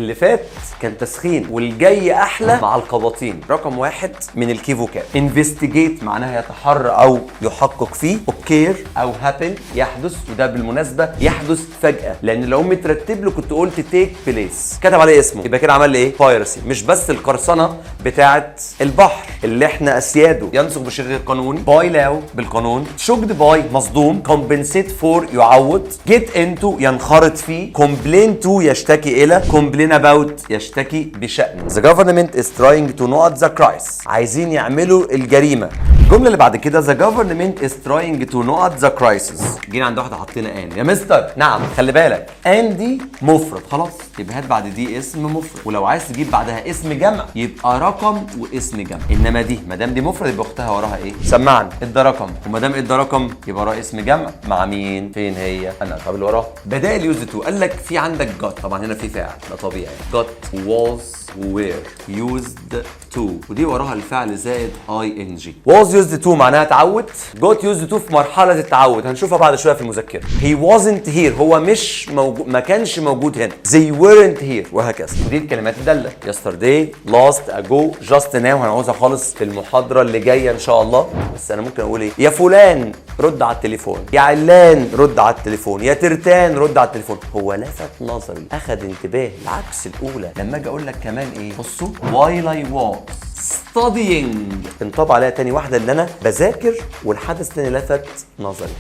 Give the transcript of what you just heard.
اللي فات كان تسخين والجاي احلى مع القباطين. رقم 1 من الكي فوكاب. انفستيجيت معناها يتحرى او يحقق فيه. اوكير او هابن يحدث، وده بالمناسبه يحدث فجاه، لان لو مترتب له كنت قلت تيك بليس، كتب عليه اسمه، يبقى كده عمل لي ايه؟ بايرسي. مش بس القرصنه بتاعه البحر اللي احنا اسياده، ينسخ بشكل قانوني. باي لاو بالقانون. شوكد باي مصدوم. كومبنسيت فور يعوض. جيت انتو ينخرط فيه. كومبلين تو يشتكي الى. كومبلين اباوت يشتكي بشأن. The government is trying to not the crisis. عايزين يعملوا الجريمه. الجمله اللي بعد كده the government is trying to not the crisis. جينا عند واحده حطينا ان. يا مستر نعم خلي بالك ان دي مفرد خلاص، يبقى هات بعد دي اسم مفرد، ولو عايز تجيب بعدها اسم جمع يبقى رقم واسم جمع. انما دي ما دام دي مفرد يبقى اختها وراها ايه؟ سمعني. ادى رقم، وما دام ادى رقم يبقى وراها اسم جمع مع مين؟ فين هي؟ انا. طب اللي وراها بدائل يوز تو. قال لك في عندك جت، طبعا هنا في فاعل ده طبيعي. جت was were used to، ودي وراها الفعل زائد ing. was used to معناها تعود. got used to في مرحله التعود، هنشوفها بعد شويه في المذكره. he wasn't here هو مش موجود، ما كانش موجود هنا. they weren't here وهكذا. ودي الكلمات الداله. yesterday last ago just now هنعوزها خالص في المحاضره اللي جايه ان شاء الله. بس انا ممكن اقول ايه؟ يا فلان رد على التليفون، يا علان رد على التليفون، يا ترتان رد على التليفون. هو لفت نظري، اخذ انتباه العكس الاولى. لما اجي اقول لك كمان ايه؟ بصوا while I was studying، انطبق عليها تاني واحده اللي انا بذاكر والحدث تاني لفت نظري.